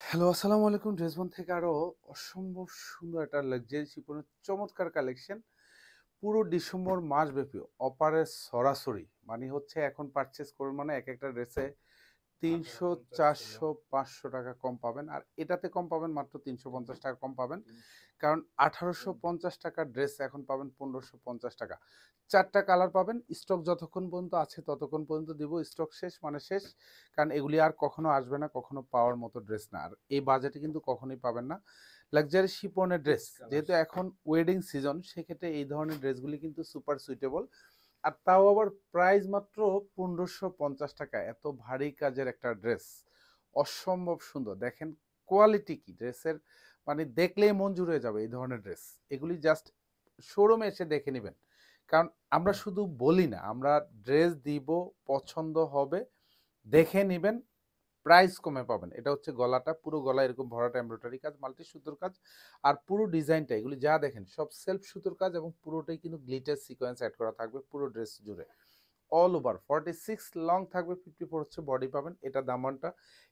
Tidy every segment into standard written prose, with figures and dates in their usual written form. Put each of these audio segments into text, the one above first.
Hello, আসসালামু আলাইকুম। ড্রেসবন থেকে আরো অসম্ভব সুন্দর একটা লাক্সারি শিপনের চমৎকার কালেকশন পুরো ডিসেম্বর মাসব্যাপী অপারে সরাসরি মানে হচ্ছে এখন পারচেস করুন মানে এক একটা ড্রেসে ৩০০, ৪০০, ৫০০ টাকা কম পাবেন। আর এটাতে কম পাবেন মাত্র ৩৫০ টাকা কম পাবেন। কারণ ১৮৫০ টাকার ড্রেস এখন পাবেন ১৫৫০ টাকা। ৪টা কালার পাবেন। স্টক যতক্ষণ পর্যন্ত আছে ততক্ষণ পর্যন্ত দিব। স্টক শেষ মানে শেষ। কারণ এগুলি আর কখনো আসবে না, কখনো পাওয়ার মতো ড্রেস না। আর এই বাজেটে কিন্তু কখনোই পাবেন না। লাক্সারি শিপনের ড্রেস যেহেতু এখন ওয়েডিং সিজন, সেক্ষেত্রে এই ধরনের ড্রেসগুলি কিন্তু সুপার সুইটেবল। আর তাও আবার প্রাইস মাত্র ১৫৫০ টাকা। এত ভারী কাজের একটা ড্রেস অসম্ভব সুন্দর। দেখেন কোয়ালিটি কি ড্রেসের, মানে দেখলেই মন জুড়ে যাবে এই ধরনের ড্রেস। এগুলি জাস্ট শোরুমে এসে দেখে নেবেন। কারণ আমরা শুধু বলি না, আমরা ড্রেস দিব, পছন্দ হবে, দেখে নেবেন, প্রাইস কমে পাবেন। এটা হচ্ছে গলাটা, পুরো গলা এরকম ভরাটা এমব্রয়ডারি কাজ, মাল্টি সুতোর কাজ। আর পুরো ডিজাইনটা এগুলি যা দেখেন সব সেলফ সুতোর কাজ এবং পুরোটাই কিন্তু গ্লিটার সিকোয়েন্স অ্যাড করা থাকবে পুরো ড্রেস জুড়ে। অল ওভার 46 লং থাকবে, 54 হচ্ছে বডি পাবেন। এটা দামানটা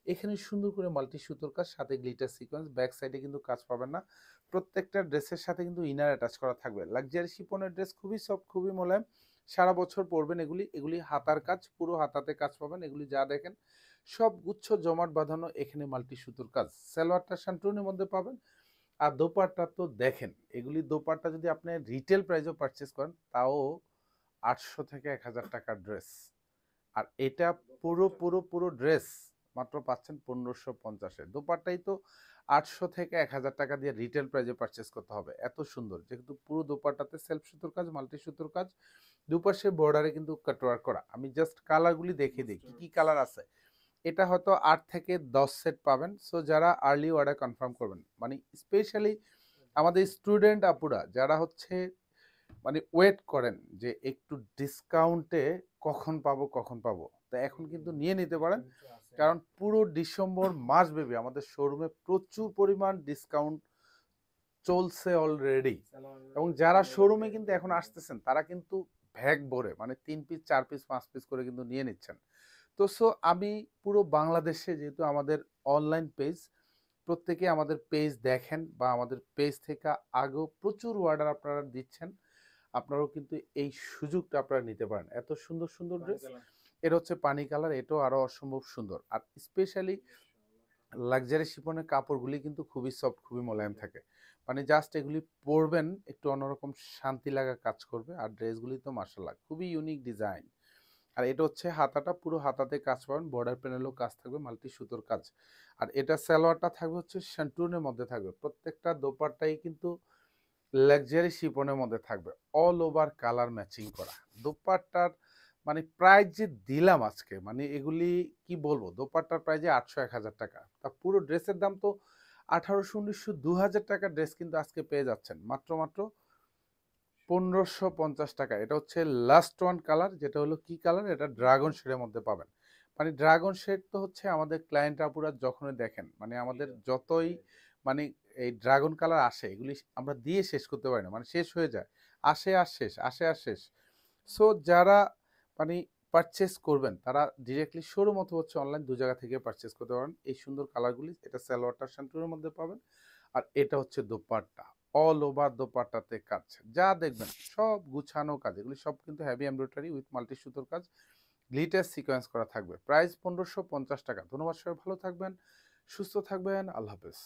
এখানে সুন্দর করে মাল্টি সুতোর কাজ, সাথে গ্লিটার সিকোয়েন্স। ব্যাক সাইডে কিন্তু কাজ পাবেন না। প্রত্যেকটা ড্রেসের সাথে কিন্তু ইনার অ্যাটাচ করা থাকবে। লাক্সারি শিপনের ড্রেস খুবই সফট, খুবই মোলায়েম, সারা বছর পরবেন এগুলি। এগুলি হাতার কাজ, পুরো হাতাতে কাজ পাবেন। এগুলি যা দেখেন সব গুচ্ছ জমাট বাঁধানো, এখানে মাল্টি সুতোর কাজ। সালোয়ারটা শান্টুনের মধ্যে পাবেন। আর দোপাট্টা তো দেখেন, এগুলি দোপাট্টা যদি আপনি রিটেল প্রাইসেও পারচেস করেন তাও ৮০০ থেকে ১০০০ টাকার ড্রেস। আর এটা পুরো পুরো পুরো ড্রেস মাত্র পাচ্ছেন ১৫৫০-এ। দোপাট্টাই তো ৮০০ থেকে ১০০০ টাকা দিয়ে রিটেল প্রাইসে পারচেস করতে হবে। এত সুন্দর, যেহেতু পুরো দোপাট্টাতে সেলফ সুতোর কাজ, মাল্টি সুতোর কাজ, দুপাশে বর্ডারে কিন্তু কাটওয়ার্ক করা। আমি জাস্ট কালারগুলি দেখিয়ে দিই কি কি কালার আছে। এটা হয়তো ৮ থেকে ১০ সেট পাবেন। সো যারা আর্লি অর্ডার কনফার্ম করবেন, মানে স্পেশালি আমাদের স্টুডেন্ট আপুরা যারা হচ্ছে মানে ওয়েট করেন যে একটু ডিসকাউন্টে কখন পাবো, তা এখন কিন্তু নিয়ে নিতে পারেন। কারণ পুরো ডিসেম্বর মাসব্যাপী আমাদের শোরুমে প্রচুর পরিমাণ ডিসকাউন্ট চলছে অলরেডি। এবং যারা শোরুমে কিন্তু এখন আসতেছেন তারা কিন্তু ভ্যাগ ভরে মানে ৩ পিস, ৪ পিস, ৫ পিস করে কিন্তু নিয়ে নিচ্ছেন। তো সো আমি পুরো বাংলাদেশে, যেহেতু আমাদের অনলাইন পেজ, প্রত্যেকে আমাদের পেজ দেখেন বা আমাদের পেজ থেকে আগেও প্রচুর অর্ডার আপনারা দিচ্ছেন, আপনারাও কিন্তু এই সুযোগটা আপনারা নিতে পারেন। এত সুন্দর সুন্দর ড্রেস। এটা হচ্ছে পানি কালার, এটাও আরো অসম্ভব সুন্দর। আর স্পেশালি লাক্সারি শিফনের কাপড়গুলি কিন্তু খুবই সফট, খুবই মোলায়েম থাকে। মানে জাস্ট এগুলি পরবেন, একটু অন্যরকম শান্তি লাগা কাজ করবে। আর ড্রেসগুলি তো মাশাআল্লাহ খুবই ইউনিক ডিজাইন। আর এটা হচ্ছে হাতাটা, পুরো হাতাতে কাজ পাবেন, বর্ডার প্যানেলও কাজ থাকবে, মাল্টি সুতোর কাজ। আর এটা সালোয়ারটা থাকবে হচ্ছে শান্টুনের মধ্যে থাকবে। প্রত্যেকটা দোপাট্টাই কিন্তু লাক্সারি শিপনের মধ্যে থাকবে, অল ওভার কালার ম্যাচিং করা। দোপাট্টার মানে প্রাইস যে দিলাম আজকে, মানে এগুলি কি বলবো, দোপাট্টার প্রাইস যে ৮০০, ১০০০ টাকা। তা পুরো ড্রেসের দাম তো ১৮০০, ১৯০০, ২০০০ টাকার ড্রেস কিন্তু আজকে পেয়ে যাচ্ছেন মাত্র মাত্র ১৫৫০ টাকা। এটা হচ্ছে লাস্ট ওয়ান কালার, যেটা হলো কি কালার, এটা ড্রাগন শেডের মধ্যে পাবেন। মানে ড্রাগন শেড তো হচ্ছে আমাদের ক্লায়েন্ট আপুরা যখনই দেখেন, মানে আমাদের যতই মানে এই ড্রাগন কালার আসে, এগুলি আমরা দিয়ে শেষ করতে পারি না, মানে শেষ হয়ে যায়। আসে আর শেষ, আসে আর শেষ। সো যারা মানে পারচেস করবেন তারা ডিরেক্টলি শোরুম অথবা হচ্ছে অনলাইন, দু জায়গা থেকে পারচেস করতে পারেন এই সুন্দর কালারগুলি। এটা সালোয়ারটা শান্টুরের মধ্যে পাবেন। আর এটা হচ্ছে দোপাট্টা, অল ওভার দোপাট্টাতে কাজ। যা দেখবেন সব গুছানো কাজ, এগুলি সব কিন্তু হেভি এমব্রয়ডারি উইথ মাল্টি সুতোর কাজ, গ্লিটার সিকোয়েন্স করা থাকবে। প্রাইস ১৫৫০ টাকা। ধন্যবাদ, সবাই ভালো থাকবেন, সুস্থ থাকবেন, আল্লাহ হাফেজ।